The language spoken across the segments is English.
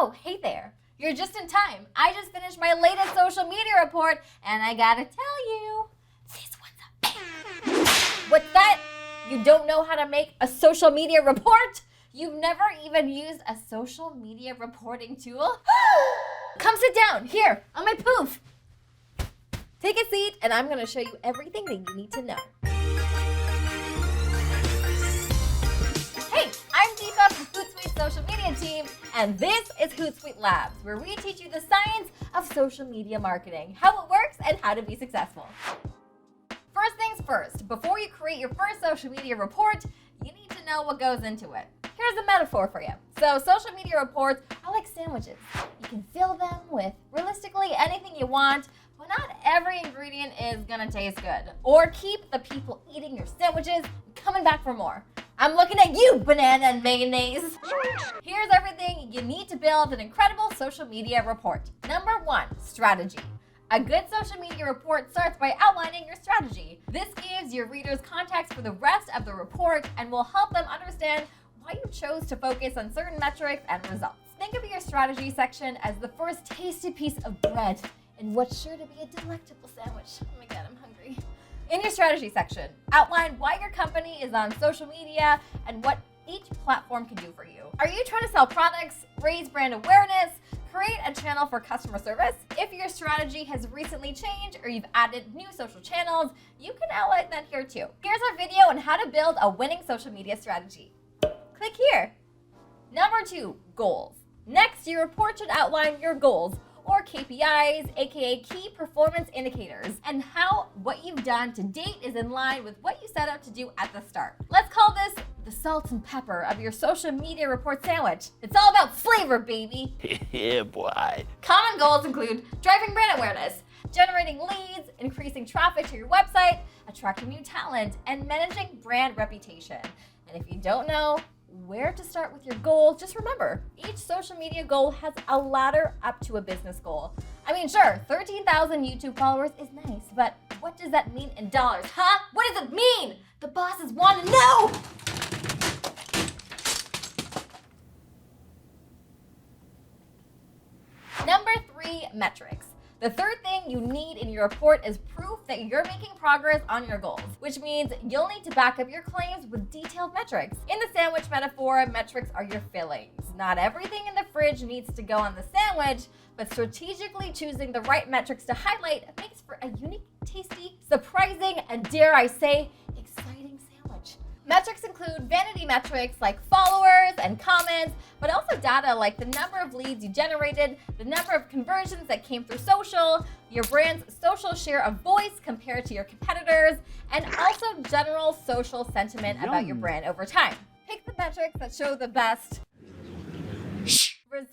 Oh, hey there. You're just in time. I just finished my latest social media report, and I gotta tell you, this one's a What's that? You don't know how to make a social media report? You've never even used a social media reporting tool? Come sit down here on my poof. Take a seat, and I'm gonna show you everything that you need to know. Hey, I'm Deepa from Hootsuite social media team, and this is Hootsuite Labs, where we teach you the science of social media marketing, how it works, and how to be successful. First things first, before you create your first social media report, you need to know what goes into it. Here's a metaphor for you. So social media reports are like sandwiches. You can fill them with realistically anything you want, but not every ingredient is gonna taste good or keep the people eating your sandwiches coming back for more. I'm looking at you, banana and mayonnaise. Here's everything you need to build an incredible social media report. Number 1, strategy. A good social media report starts by outlining your strategy. This gives your readers context for the rest of the report and will help them understand why you chose to focus on certain metrics and results. Think of your strategy section as the first tasty piece of bread in what's sure to be a delectable sandwich. Oh my God, I'm hungry. In your strategy section, outline why your company is on social media and what each platform can do for you. Are you trying to sell products, raise brand awareness, create a channel for customer service? If your strategy has recently changed or you've added new social channels, you can outline that here too. Here's our video on how to build a winning social media strategy. Click here. Number 2, goals. Next, your report should outline your goals, or KPIs, aka key performance indicators, and how what you've done to date is in line with what you set out to do at the start. Let's call this the salt and pepper of your social media report sandwich. It's all about flavor, baby. Yeah, boy. Common goals include driving brand awareness, generating leads, increasing traffic to your website, attracting new talent, and managing brand reputation. And if you don't know where to start with your goals, just remember, each social media goal has a ladder up to a business goal. I mean, sure, 13,000 YouTube followers is nice, but what does that mean in dollars, huh? What does it mean? The bosses want to know! Number 3, metrics. The third thing you need in your report is proof that you're making progress on your goals, which means you'll need to back up your claims with detailed metrics. In the sandwich metaphor, metrics are your fillings. Not everything in the fridge needs to go on the sandwich, but strategically choosing the right metrics to highlight makes for a unique, tasty, surprising, and dare I say, exciting sandwich. Metrics include vanity metrics like followers and comments, but also data like the number of leads you generated, the number of conversions that came through social, your brand's social share of voice compared to your competitors, and also general social sentiment about your brand over time. Pick the metrics that show the best results.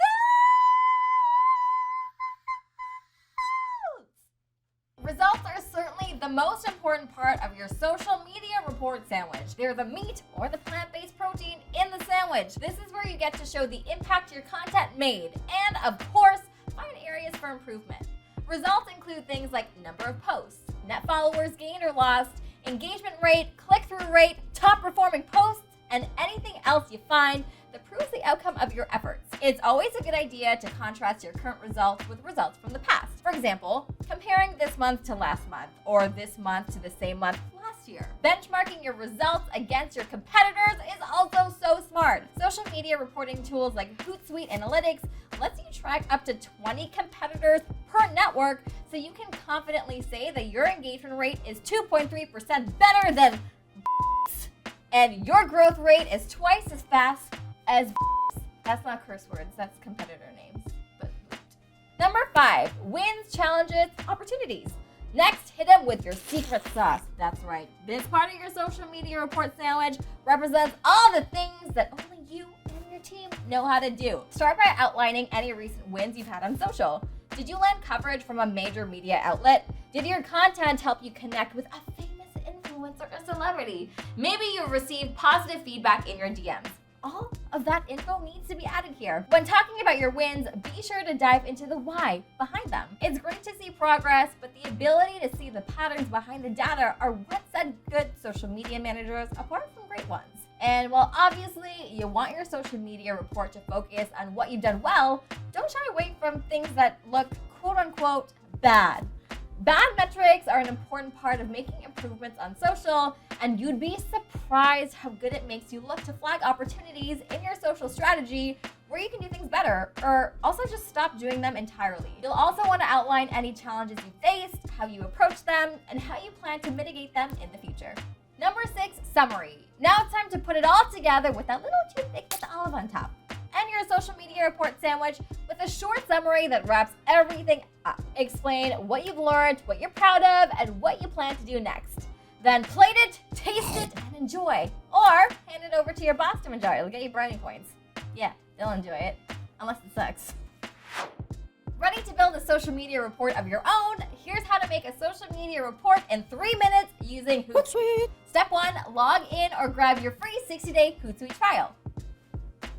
Results are certainly the most important part of your social media report sandwich. They're the meat or the plant-based protein in the sandwich. This is where you get to show the impact your content made and, of course, find areas for improvement. Results include things like number of posts, net followers gained or lost, engagement rate, click-through rate, top performing posts, and anything else you find that proves the outcome of your efforts. It's always a good idea to contrast your current results with results from the past. For example, comparing this month to last month, or this month to the same month last year. Benchmarking your results against your competitors is also so smart. Social media reporting tools like Hootsuite Analytics lets you track up to 20 competitors per network, so you can confidently say that your engagement rate is 2.3% better than and your growth rate is twice as fast as That's not curse words, that's competitor names. But Number 5, wins, challenges, opportunities. Next, hit them with your secret sauce. That's right. This part of your social media report sandwich represents all the things that only you and your team know how to do. Start by outlining any recent wins you've had on social. Did you land coverage from a major media outlet? Did your content help you connect with a famous influencer or celebrity? Maybe you received positive feedback in your DMs. All of that info needs to be added here. When talking about your wins, be sure to dive into the why behind them. It's great to see progress, but the ability to see the patterns behind the data are what set good social media managers apart from great ones. And while obviously you want your social media report to focus on what you've done well, don't shy away from things that look quote unquote bad. Bad metrics are an important part of making improvements on social, and you'd be surprised how good it makes you look to flag opportunities in your social strategy where you can do things better, or also just stop doing them entirely. You'll also want to outline any challenges you faced, how you approach them, and how you plan to mitigate them in the future. Number 6, summary. Now it's time to put it all together with that little toothpick with the olive on top. And your social media report sandwich with a short summary that wraps everything up. Explain what you've learned, what you're proud of, and what you plan to do next. Then plate it, taste it, and enjoy. Or hand it over to your boss to enjoy. It'll get you brownie points. Yeah, they'll enjoy it, unless it sucks. Ready to build a social media report of your own? Here's how to make a social media report in 3 minutes using Hootsuite. Step 1, log in or grab your free 60-day Hootsuite trial.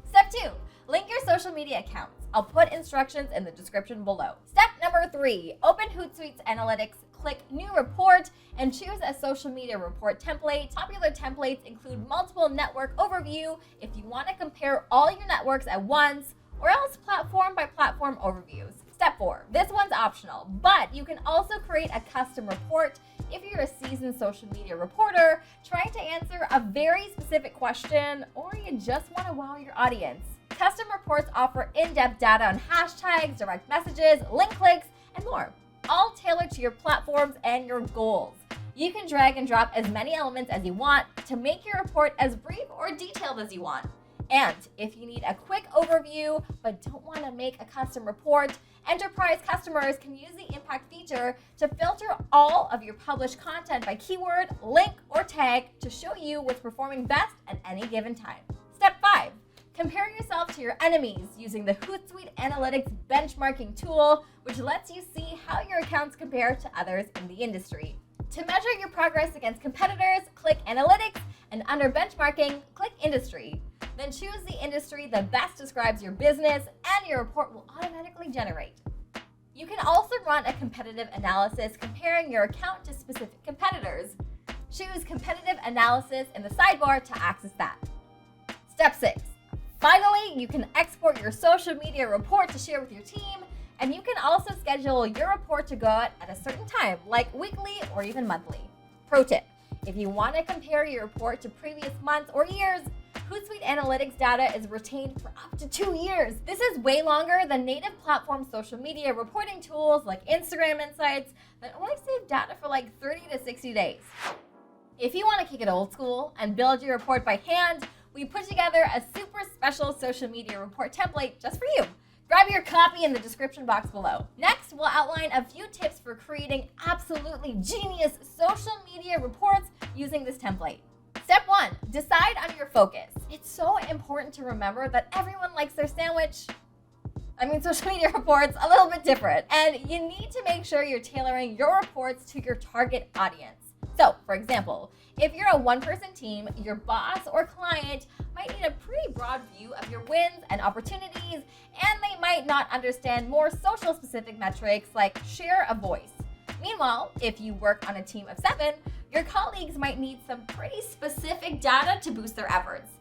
Step 2, link your social media accounts. I'll put instructions in the description below. Step number 3, open Hootsuite's analytics, click new report, and choose a social media report template. Popular templates include multiple network overview if you want to compare all your networks at once, or else platform by platform overviews. Step 4, this one's optional, but you can also create a custom report if you're a seasoned social media reporter trying to answer a very specific question, or you just want to wow your audience. Custom reports offer in-depth data on hashtags, direct messages, link clicks, and more, all tailored to your platforms and your goals. You can drag and drop as many elements as you want to make your report as brief or detailed as you want. And if you need a quick overview but don't want to make a custom report, enterprise customers can use the impact feature to filter all of your published content by keyword, link, or tag to show you what's performing best at any given time. Step 5, compare yourself to your enemies using the Hootsuite Analytics benchmarking tool, which lets you see how your accounts compare to others in the industry. To measure your progress against competitors, click Analytics, and under Benchmarking, click Industry. Then choose the industry that best describes your business, and your report will automatically generate. You can also run a competitive analysis comparing your account to specific competitors. Choose Competitive Analysis in the sidebar to access that. Step 6. Finally, you can export your social media report to share with your team, and you can also schedule your report to go out at a certain time, like weekly or even monthly. Pro tip, if you want to compare your report to previous months or years, Hootsuite Analytics data is retained for up to 2 years. This is way longer than native platform social media reporting tools like Instagram Insights that only save data for like 30 to 60 days. If you want to kick it old school and build your report by hand, we put together a super special social media report template just for you. Grab your copy in the description box below. Next, we'll outline a few tips for creating absolutely genius social media reports using this template. Step 1, decide on your focus. It's so important to remember that everyone likes their sandwich. Social media reports a little bit different, and you need to make sure you're tailoring your reports to your target audience. So, for example, if you're a one-person team, your boss or client might need a pretty broad view of your wins and opportunities, and they might not understand more social-specific metrics like share of voice. Meanwhile, if you work on a team of 7, your colleagues might need some pretty specific data to boost their efforts.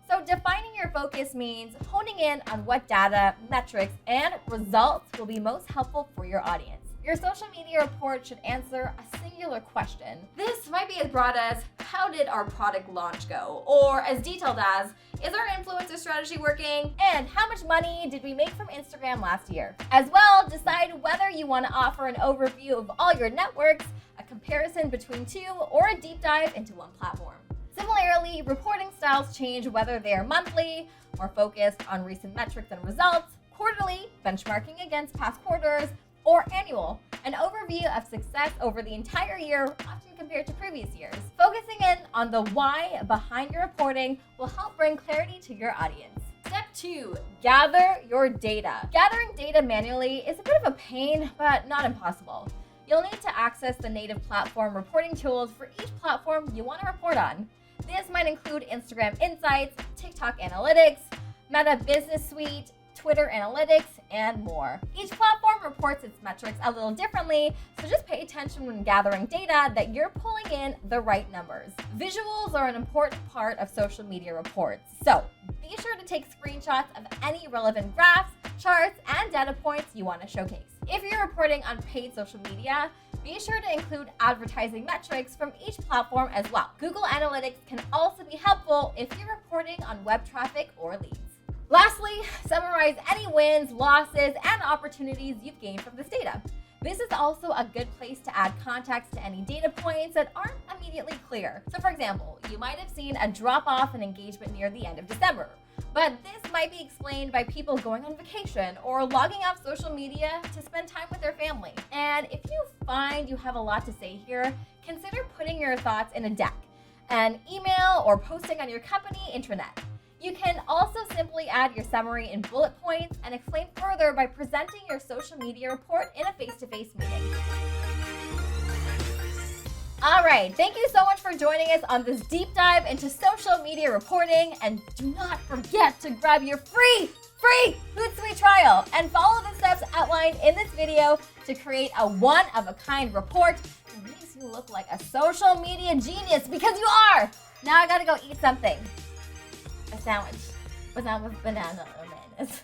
So defining your focus means honing in on what data, metrics, and results will be most helpful for your audience. Your social media report should answer a singular question. This might be as broad as, how did our product launch go? Or as detailed as, is our influencer strategy working? And how much money did we make from Instagram last year? As well, decide whether you want to offer an overview of all your networks, a comparison between 2, or a deep dive into one platform. Similarly, reporting styles change whether they are monthly, more focused on recent metrics and results, quarterly, benchmarking against past quarters, or annual, an overview of success over the entire year, often compared to previous years. Focusing in on the why behind your reporting will help bring clarity to your audience. Step 2, gather your data. Gathering data manually is a bit of a pain, but not impossible. You'll need to access the native platform reporting tools for each platform you want to report on. This might include Instagram Insights, TikTok Analytics, Meta Business Suite, Twitter analytics, and more. Each platform reports its metrics a little differently, so just pay attention when gathering data that you're pulling in the right numbers. Visuals are an important part of social media reports, so be sure to take screenshots of any relevant graphs, charts, and data points you want to showcase. If you're reporting on paid social media, be sure to include advertising metrics from each platform as well. Google Analytics can also be helpful if you're reporting on web traffic or leads. Lastly, summarize any wins, losses, and opportunities you've gained from this data. This is also a good place to add context to any data points that aren't immediately clear. So for example, you might have seen a drop-off in engagement near the end of December, but this might be explained by people going on vacation or logging off social media to spend time with their family. And if you find you have a lot to say here, consider putting your thoughts in a deck, an email, or posting on your company intranet. You can also simply add your summary in bullet points and explain further by presenting your social media report in a face-to-face meeting. All right, thank you so much for joining us on this deep dive into social media reporting, and do not forget to grab your free Hootsuite trial and follow the steps outlined in this video to create a one-of-a-kind report that makes you look like a social media genius, because you are! Now I gotta go eat something. A sandwich, but not with banana or mayonnaise.